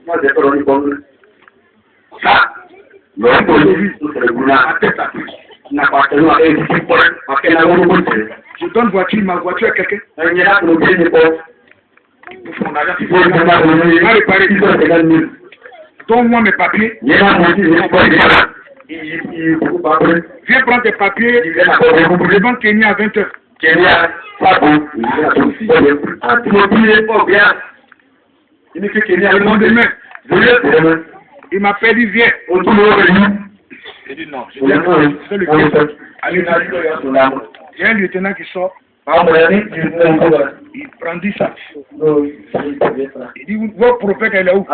moi j'ai pas le bon. Ça, le police, c'est le boulard, à tête à plus. N'a pas tellement à être pour parce qu'elle a un bon. Je donne ma voiture à quelqu'un. Il y a un objet de poste. Mon argent, il faut réparer. Donne-moi mes papiers. Viens prendre tes papiers. Je demande Kenya à 20h. Kenya, pas bon. Il me fait Kenya le lendemain. Il m'appelle, il vient. J'ai dit non. Il y a un lieutenant qui sort. Il prend 10 sacs. Il dit, votre prophète, elle est où?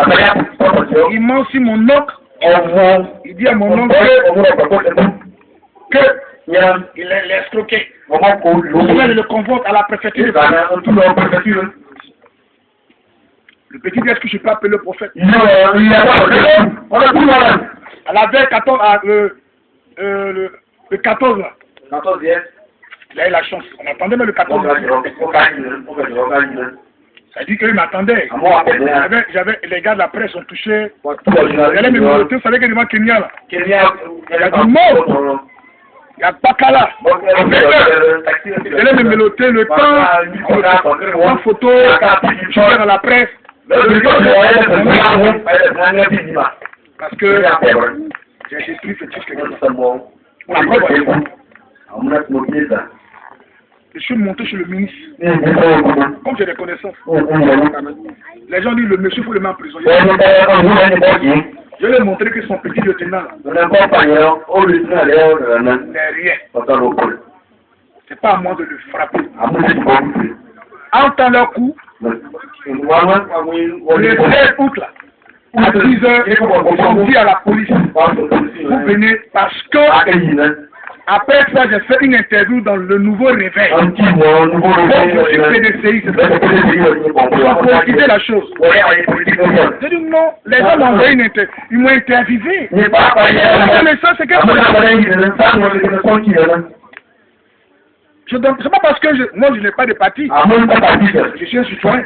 Il ment sur mon oncle. Il dit à mon oncle qu'il est escroqué. Il le convoque à la préfecture. Le petit dit, est-ce que je peux appeler le prophète? À la veille 14, le 14 là. Il a eu la chance. On attendait même le 14. Ça dit qu'il m'attendait. Les gars de la presse ont touché. J'allais me noter, vous savez qu'il y a devant Kenya là. Il y a du monde. Il y a Bakala. J'allais me noter le temps. En photo. Je suis dans la presse. Parce que j'ai été plus petit que je suis monté chez le ministre. Comme j'ai des connaissances. Les gens disent le monsieur, il faut le mettre en prison. Je lui ai montré que son petit lieutenant n'est rien. C'est pas à moi de le frapper. Entends leur coup. Le 13 août là. À 10h, ils ont dit à la police, vous venez parce que après ça, j'ai fait une interview dans le Nouveau Réveil. Je suis PDCI, c'est ça. Ils ont politiser la chose. J'ai dit non, les gens m'ont envoyé une interview. Ils m'ont interviewé. Mais ça, c'est quelque chose. C'est pas parce que moi je n'ai pas de parti. Je suis un citoyen.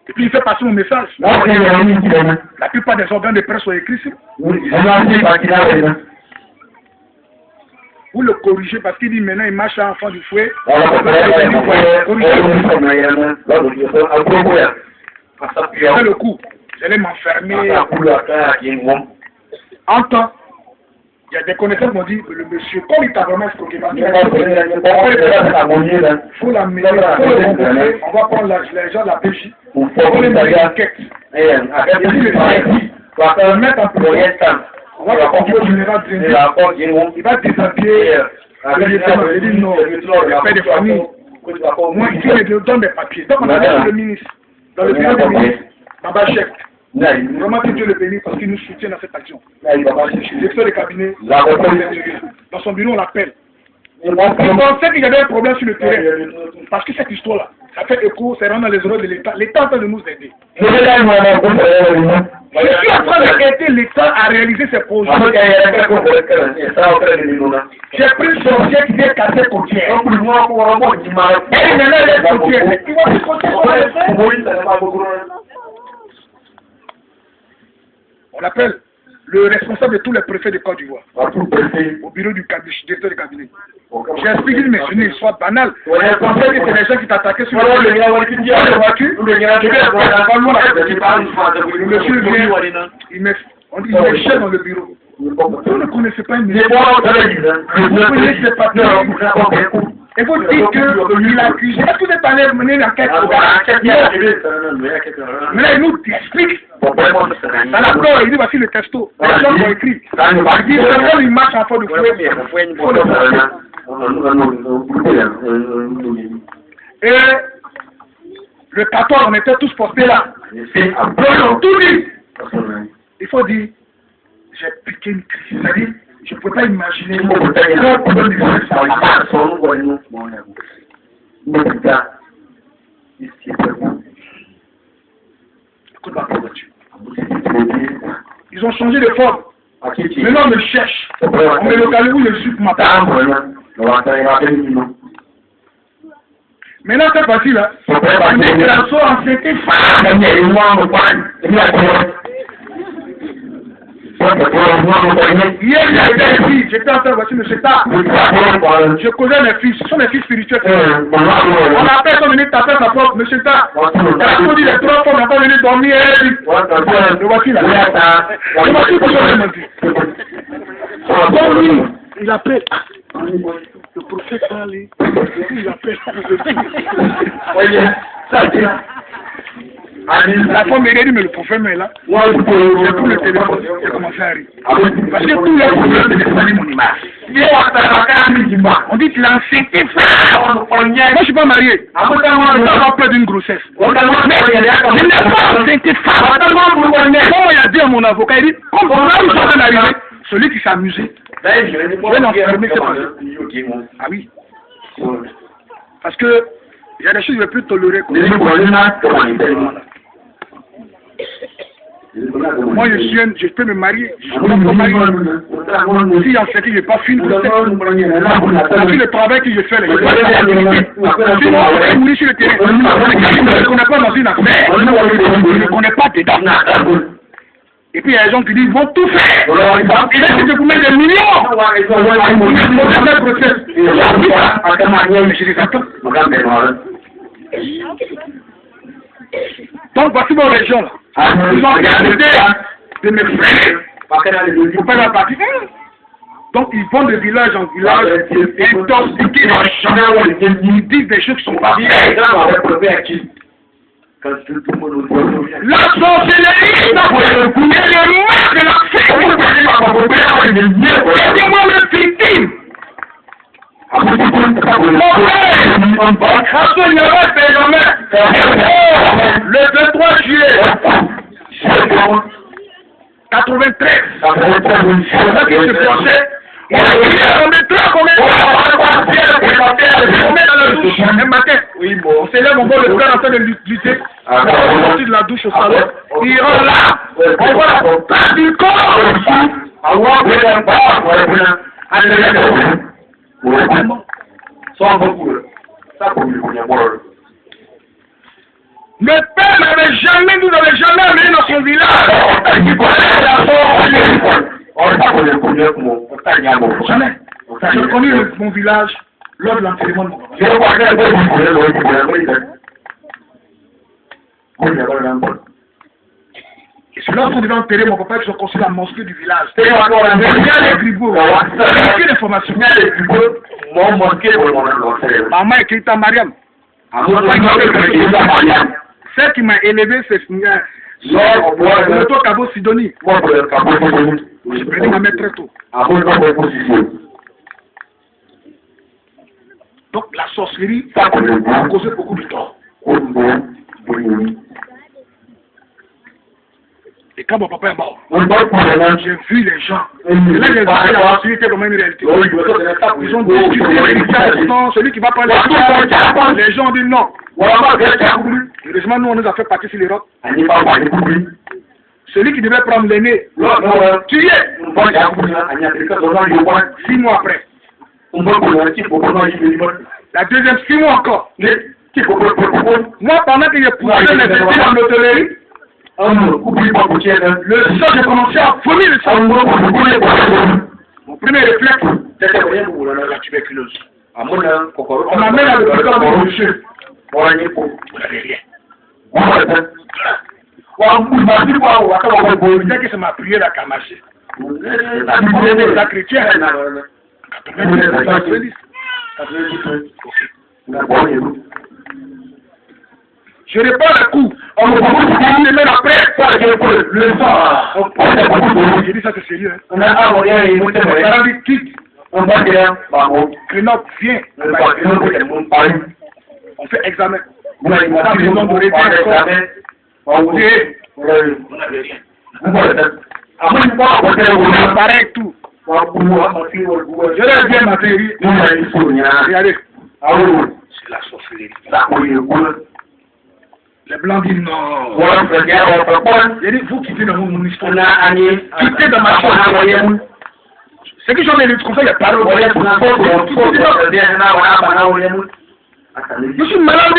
Et puis il fait passer mon message. La plupart des organes de presse sont écrits ici. Vous le corrigez parce qu'il dit maintenant il marche à l'enfant du fouet. C'est le coup. J'allais m'enfermer. En temps, il y a des connaisseurs qui m'ont dit le monsieur, comme il t'a vraiment escroqué, il faut la mêler, on va prendre les gens de la PJ, on va les mettre en quête. On va mettre en place. On va confier au général Dzindy. Il va déshabiller le lieutenant. Il dit non, le père de famille. Moi, ici, je donne des papiers. Donc, on a dit le ministre, dans le bureau du ministre, Baba Chek. Vraiment que Dieu le bénisse parce qu'il nous soutient dans cette action. Directeur de cabinet, dans son bureau, on l'appelle. On pensait qu'il y avait un problème sur le terrain. Parce que cette histoire-là, ça fait écho, c'est vraiment dans les oreilles de l'État. L'État est en train de nous aider. Je suis en train d'aider l'État à réaliser ses projets. J'ai pris le sorcier qui vient casser le côtier. Et maintenant, les côtiers. Ils vont se côtier sur les on appelle le responsable de tous les préfets de Côte d'Ivoire au bureau du directeur de cabinet. J'ai expliqué, mais c'est une histoire banale. Je pensais que c'est les gens qui t'attaquaient sur le voiture. Le monsieur vient, il me cherche dans le bureau. Vous ne connaissez pas une ministre. Vous prenez ses papiers. Et vous dites qu'il a accusé. Est-ce que vous êtes allé mener l'enquête? Mais là, il nous explique. Dans l'accord, il dit voici le texto. Les gens ont écrit. Il dit quand il marche en fond de fouet, il faut le faire. Et le 14, on était tous postés là. Ils ont tout dit. Il faut dire, j'ai piqué une crise. C'est-à-dire, je ne peux pas imaginer ils ont changé de forme. Maintenant on me cherche. On me localise où je suis pour m'attendre. Maintenant, c'est parti là. On est la source en c'était femme. Hier, il y a des filles, j'étais en train de voir M. Cheta. Je connais mes fils, ce sont mes fils spirituels. On appelle, sont venus taper sa porte, M. Cheta. Elle a dit les 3 fois, on n'a pas venu dormir. Le voici là. Le voici pour ça, donc lui, il appelle. Le prophète Ali, il appelle. La femme est dit, mais le prophète est là. J'ai pris le téléphone, j'ai commencé à rire. Parce que tous les problèmes de l'Espagne, mon image. On dit qu'il a un cinquième frère. Moi, je ne suis pas marié. Je n'ai pas peur d'une grossesse. Mais il n'est pas un cinquième frère. Comment il a dit à mon avocat, il dit, comme on a eu besoin d'arriver, celui qui s'est amusé, je vais l'enfermer, c'est pas ça. Ah oui. Parce que il y a des choses que je ne vais plus tolérer. Moi, je peux me marier. Je peux me marier. Si en fait, je n'ai pas fini de faire. Si le travail que je fais, sinon, on va mourir sur le terrain. Je ne connais pas dans une affaire. Je ne connais pas dedans. Et puis il y a des gens qui disent, ils vont tout faire. Et là, c'est de vous mettre des millions. Je les attends. Donc voici vos régions là. Ils ont regardé de mes frères. Il ne faut pas la partie. Donc ils vont de village en village, intoxiqués dans le champ, ils disent des choses qui ne sont pas vraies. La sorcellerie est le mal de la fête. Aidez-moi le victime. Mon frère, le 23 juillet 93, c'est ça qui se passait. On met dans la douche un matin. On s'élève, on voit le frère en train de lutter. On sortit de la douche au salon. Il rentre là. On voit la part du corps. Le père n'avait jamais, nous n'avait jamais amené dans son village. Jamais. J'ai connu mon village lors de l'enterrement de mon papa. Et c'est lorsqu'on devait enterrer mon papa qu'ils ont construit la mosquée du village. Il y a les gribots. Il y a aucune information. Maman est Keita Mariam. Celle qui m'a élevé, c'est le tour Cabo Sidonie. Je prenais ma mère très tôt. Donc la sorcellerie a causé beaucoup de tort. Et quand mon papa est mort, j'ai vu les gens. Et là, j'ai vu la sorcellerie comme une réalité. Ils ont discuté, celui qui va parler, les gens ont dit non. Heureusement, nous, on nous a fait partir sur les rocs. Celui qui devait prendre l'aîné, tu y es. 6 mois après. La deuxième, 6 mois encore. Moi, pendant que j'ai poussé les études en hôtellerie, le sang, j'ai commencé à vomir le sang. Mon premier réflexe, c'était la tuberculose. On m'amène à l'hôpital pour monsieur. Vous n'avez rien. C'est que c'est ma prière qui a marché. La chrétienne. 90. Je réponds le coup. On me propose une semaine après. Le sang. J'ai dit ça, c'est sérieux. On a dit quitte. Grenoble, viens. On fait examen. On a besoin de réviser. On n'avait rien. Pareil tout. Je reviens ma théorie. Regardez. C'est la sorcellerie. Les blancs disent non. J'ai dit, vous quittez dans mon histoire. Quittez dans ma chambre. C'est que j'en ai lu comme ça, il y a pas de Je suis malade,